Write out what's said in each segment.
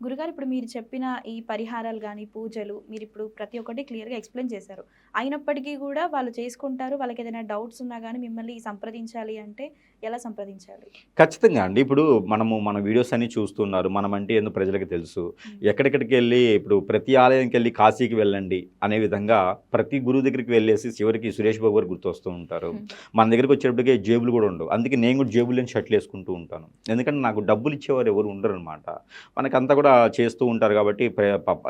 గురుగారు ఇప్పుడు మీరు చెప్పిన ఈ పరిహారాలు గాని, పూజలు మీరిప్పుడు ప్రతి ఒక్కటి క్లియర్‌గా ఎక్స్‌ప్లెయిన్ చేశారు. అయినప్పటికీ గూడా వాళ్ళు చేసుకుంటారు. వాళ్ళకేదైనా డౌట్స్ ఉన్నా గాని మిమ్మల్ని సంప్రదించాలి అంటే ఎలా సంప్రదించాలి? ఖచ్చితంగా అండి. ఇప్పుడు మన వీడియోస్ అన్నీ చూస్తున్నారు. మనమంటే ఏందో ప్రజలకి తెలుసు. హ్మ్. ఎక్కడెక్కడికెళ్ళి ఇప్పుడు ప్రతి ఆలయంకెళ్ళి కాశీకి వెళ్ళండి అనే విధంగా ప్రతి గురువు దగ్గరికి వెళ్ళేసి చివరికి సురేష్ బాబు గారు గుర్తొస్తూ ఉంటారు. హ్మ్. మన దగ్గరికొచ్చేటప్పటికే జేబులు గూడా ఉండవు. అందుకే నేను కూడా జేబులు లేని షర్టులేసుకుంటూ ఉంటాను. ఎందుకంటే నాకు డబ్బులు ఇచ్చేవారు ఎవరు ఉండరనమాట. మనకంతా కూడా చేస్తూ ఉంటారు కాబట్టి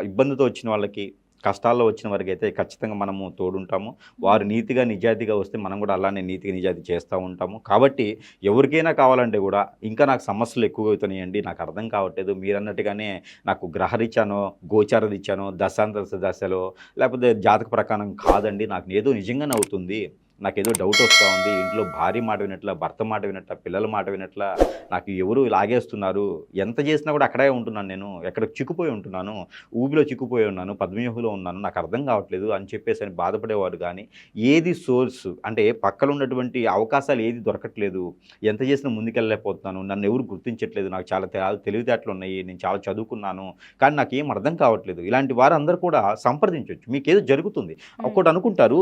ఇబ్బందితో వచ్చిన వాళ్ళకి, కష్టాల్లో వచ్చిన వారికైతే ఖచ్చితంగా మనము తోడుంటాము. వారు హ్మ్. నీతిగా, నిజాయితీగా వస్తే మనం కూడా అలానే నీతిగా, నిజాయితీ చేస్తూ ఉంటాము. కాబట్టి ఎవరికైనా కావాలంటే కూడా ఇంకా నాకు సమస్యలు ఎక్కువగా అవుతున్నాయండి. నాకు అర్థం కావట్లేదు. మీరన్నట్టుగానే నాకు గ్రహరీత్యానో, గోచారరీత్యానో, దశాంతర దశలో లేకపోతే జాతక ప్రకారం కాదండి. నాకు ఏదో నిజంగానే అవుతుంది. నాకేదో డౌట్ వస్తూ ఉంది. ఇంట్లో భార్య మాట వినట్లా, భర్త మాట వినట్లా, పిల్లల మాట వినట్లా, నాకు ఎవరు లాగేస్తున్నారు. ఎంత చేసినా కూడా అక్కడే ఉంటున్నాను నేను. ఎక్కడికి చిక్కుపోయి ఉంటున్నాను. ఊబిలో చిక్కుపోయి ఉన్నాను. పద్మవ్యూహంలో ఉన్నాను. నాకు అర్థం కావట్లేదు అని చెప్పేసి బాధపడేవారు కానీ, ఏది సోర్స్ అంటే పక్కన ఉన్నటువంటి అవకాశాలు ఏది దొరకట్లేదు. ఎంత చేసినా ముందుకెళ్ళలేకపోతున్నాను. నన్ను ఎవరు గుర్తించట్లేదు. నాకు చాలా తెలివితేటలు ఉన్నాయి. నేను చాలా చదువుకున్నాను. కానీ నాకేం అర్థం కావట్లేదు. ఇలాంటి వారందరూ కూడా సంప్రదించొచ్చు. మీకేదో జరుగుతుంది. హ్మ్. ఒక్కటి అనుకుంటారు,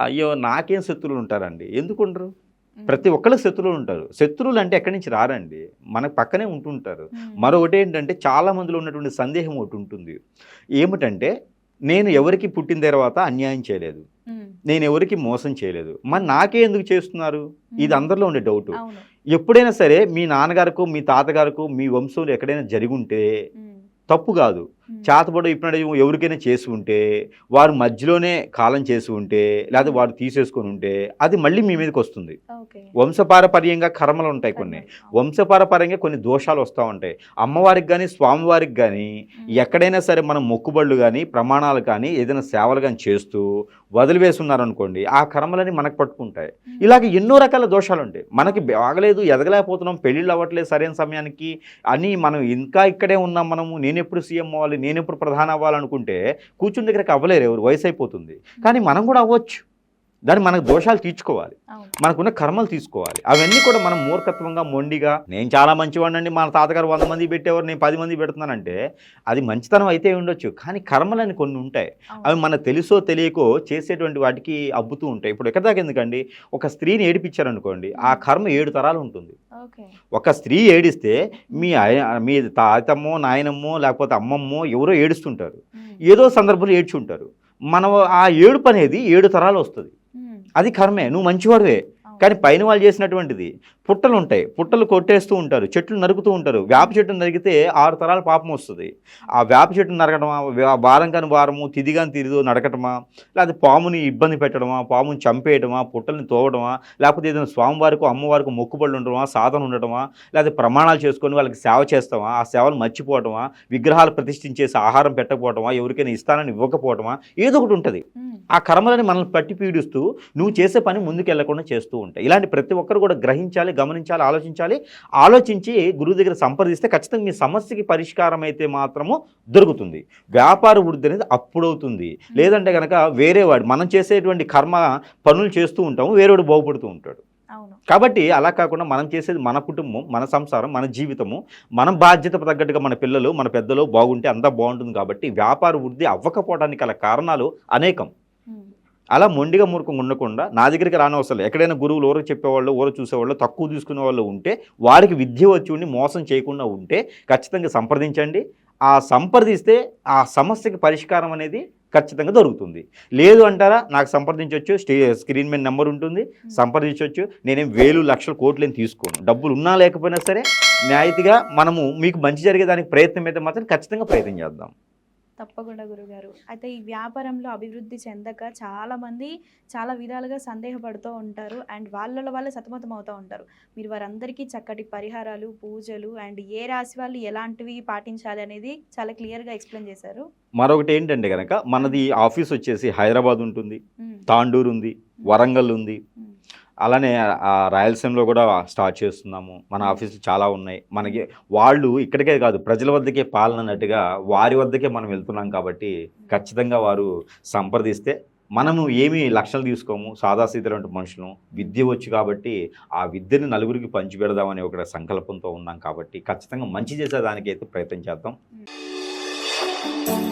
అయ్యో! నాకేం శత్రువులు ఉంటారండి. ఎందుకుండరు? హ్మ్. ప్రతి ఒక్కళ్ళకి శత్రువులు ఉంటారు. శత్రువులు అంటే ఎక్కడి నుంచి రారండి. మన పక్కనే ఉంటుంటారు. హ్మ్. మరొకటేంటంటే చాలా మందిలో ఉన్నటువంటి సందేహం ఒకటి ఉంటుంది. ఏమిటంటే నేను ఎవరికీ పుట్టిన తర్వాత అన్యాయం చేయలేదు. హ్మ్. నేను ఎవరికీ మోసం చేయలేదు. మరి నాకే ఎందుకు చేస్తున్నారు? ఇది హ్మ్. అందరిలో ఉండే డౌటు. అవును. ఎప్పుడైనా సరే మీ నాన్నగారికో, మీ తాతగారికో, మీ వంశంలో ఎక్కడైనా జరిగుంటే హ్మ్. తప్పు గాదు. హ్మ్. చేతబడి ఇప్పుడు ఎవరికైనా చేసి ఉంటే, వారు మధ్యలోనే కాలం చేసి ఉంటే, లేకపోతే వారు తీసేసుకొని ఉంటే, అది మళ్ళీ మీ మీదకొస్తుంది. ఓకే. వంశపారపర్యంగా కర్మలుంటాయి కొన్ని. కర్మలు. అవును. వంశపారపర్యంగా కొన్ని దోషాలు వస్తూ ఉంటాయి. అమ్మవారికి గానీ, స్వామివారికి గానీ, హ్మ్. ఎక్కడైనా సరే మనం మొక్కుబడులు గానీ, ప్రమాణాలు కానీ, ఏదైనా సేవలు గానీ చేస్తూ వదిలివేసున్నారనుకోండి, ఆ కర్మలన్నీ మనకు పట్టుకుంటాయి. హ్మ్. ఇలాగ ఎన్నో రకాల దోషాలుంటాయి. మనకి అవును. బాగలేదు, ఎదగలేకపోతున్నాం, పెళ్ళిళ్ళు అవ్వట్లేదు సరైన సమయానికి అని మనం ఇంకా ఇక్కడే ఉన్నాం మనము. నేనెప్పుడు సీఎం అవ్వాలి, నేనెప్పుడు ప్రధాని అవ్వాలనుకుంటే కూర్చుని దగ్గరికి అవ్వలేరు ఎవరు, వయసైపోతుంది. కానీ హ్మ్. మనం కూడా అవ్వచ్చు. దాన్ని మనకు దోషాలు తీర్చుకోవాలి. అవును. మనకున్న కర్మలు తీసుకోవాలి. అవన్నీ కూడా మనం మూర్ఖత్వంగా, మొండిగా నేను చాలా మంచివాడినండి, మా తాతగారు 100 మందికి పెట్టేవారు, నేను 10 మందికి పెడుతున్నానంటే అది మంచితనం అయితే ఉండొచ్చు. కానీ కర్మలని కొన్ని ఉంటాయి. అవును. అవి మనకు తెలుసో తెలియకో చేసేటువంటి వాటికి అబ్బుతూ ఉంటాయి. ఇప్పుడు ఎక్కడి దాకా ఎందుకండి, ఒక స్త్రీని ఏడిపించారనుకోండి, ఆ హ్మ్. కర్మ 7 తరాలు ఉంటుంది. ఓకే. ఒక స్త్రీ ఏడిస్తే మీ హ్మ్. మీ తాతమ్మో, నాయనమ్మో లేకపోతే అమ్మమ్మో ఎవరో ఏడుస్తుంటారు. హ్మ్. ఏదో సందర్భంలో ఏడ్చుంటారు. మనం ఆ ఏడుపనేది 7 తరాలు వస్తది. హ్మ్. అది కర్మే. నువ్వు మంచివాడివే. అవును. కానీ పైన వాళ్ళు చేసినటువంటిది పుట్టలుంటాయి. పుట్టలు కొట్టేస్తూ ఉంటారు. చెట్లు నరుకుతూ ఉంటారు. వేప చెట్టును నరికితే 6 తరాల పాపం వస్తది. ఆ వేప చెట్టును నరకడమా, వారం కాని వారము, తిథి కాని తిథిలో నరకటమా, లేకపోతే పాముని ఇబ్బంది పెట్టడమా, పాముని చంపేయడమా, పుట్టల్ని తోవడమా, లేకపోతే ఏదైనా స్వామివారికో, అమ్మవారికో మొక్కుబడులు ఉండడమా, సాధన ఉండటమా, లేకపోతే ప్రమాణాలు చేసుకొని వాళ్ళకి సేవ చేస్తామా, ఆ సేవలు మర్చిపోవటమా, విగ్రహాలు ప్రతిష్ఠించేసి ఆహారం పెట్టకపోవటమా, ఎవరికైనా ఇస్తానని ఇవ్వకపోవటమా, ఏదో ఒకటి ఉంటది. హ్మ్. ఆ కర్మలని మనల్ని పట్టి పీడిస్తూ నువ్వు చేసే పని ముందుకెళ్లకుండా చేస్తూ ఉంటాయి. ఇలాంటి ప్రతి ఒక్కరు కూడా గ్రహించాలి, గమనించాలి, ఆలోచించాలి. ఆలోచించి గురువు దగ్గర సంప్రదిస్తే ఖచ్చితంగా మీ సమస్యకి పరిష్కారం అయితే మాత్రము దొరుకుతుంది. వ్యాపార వృద్ధి అనేది అప్పుడవుతుంది. హ్మ్. లేదంటే గనక వేరేవాడు మనం చేసేటువంటి కర్మ పనులు చేస్తూ ఉంటాము, వేరేవాడు బాగుపడుతూ ఉంటాడు. అవును. కాబట్టి అలా కాకుండా మనం చేసేది మన కుటుంబం, మన సంసారం, మన జీవితము, మనం బాధ్యత తగ్గట్టుగా మన పిల్లలు, మన పెద్దలు బాగుంటే అంతా బాగుంటుంది. కాబట్టి వ్యాపార వృద్ధి అవ్వకపోవడానికి గల కారణాలు అనేకం. హ్మ్. అలా మొండిగా మూర్ఖంగా ఉండకుండా నా దగ్గరికి రానవసరం లేదు. ఎక్కడైనా గురువులు ఊరో చెప్పేవాళ్ళు, ఊరో చూసేవాళ్ళు, తక్కువ తీసుకునే వాళ్ళు ఉంటే, వారికి విద్య వచ్చి ఉండి మోసం చేయకుండా ఉంటే ఖచ్చితంగా సంప్రదించండి. ఆ సంప్రదిస్తే ఆ సమస్యకి పరిష్కారం అనేది ఖచ్చితంగా దొరుకుతుంది. లేదు అంటారా, నాకు సంప్రదించొచ్చు. స్క్రీన్ మీద నెంబర్ ఉంటుంది, హ్మ్. సంప్రదించొచ్చు. నేనేం వేలు, లక్షలు, కోట్లేం తీసుకోను. డబ్బులు ఉన్నా లేకపోయినా సరే న్యాయతీగా మనము మీకు మంచి జరిగేదానికి ప్రయత్నం అయితే మాత్రం ఖచ్చితంగా ప్రయత్నం చేద్దాం. తప్పకుండా గురుగారు. అయితే ఈ వ్యాపారంలో అభివృద్ధి చెందక చాలామంది చాలా విధాలుగా సందేహపడుతూ ఉంటారు. అండ్ వాళ్ళలో వాళ్ళే సతమతమవుతూ ఉంటారు. మీరు వారందరికీ చక్కటి పరిహారాలు, పూజలు అండ్ ఏ రాశి వాళ్ళు ఎలాంటివి పాటించాలి అనేది చాలా క్లియర్‌గా ఎక్స్‌ప్లెయిన్ చేశారు. మరొకటి ఏంటంటే గనక హ్మ్. మనది ఆఫీస్ వచ్చేసి హైదరాబాద్ ఉంటుంది, హ్మ్. తాండూరు ఉంది, హ్మ్. వరంగల్ ఉంది. హ్మ్. అలానే రాయలసీమలో కూడా స్టార్ట్ చేస్తున్నాము. మన హ్మ్. ఆఫీసులు చాలా ఉన్నాయి. హ్మ్. మనకి వాళ్ళు ఇక్కడికే కాదు ప్రజల వద్దకే పాలన అన్నట్టుగా వారి వద్దకే మనం వెళ్తున్నాం కాబట్టి హ్మ్. ఖచ్చితంగా వారు సంప్రదిస్తే మనము ఏమీ లక్షలు తీసుకోము. సాదాసీదైనటువంటి మనుషులం. హ్మ్. విద్య వచ్చు కాబట్టి ఆ విద్యని నలుగురికి పంచిపెడదామనే ఒక సంకల్పంతో ఉన్నాం కాబట్టి ఖచ్చితంగా మంచి చేసేదానికైతే ప్రయత్నం చేద్దాం. హ్మ్. గురుగారు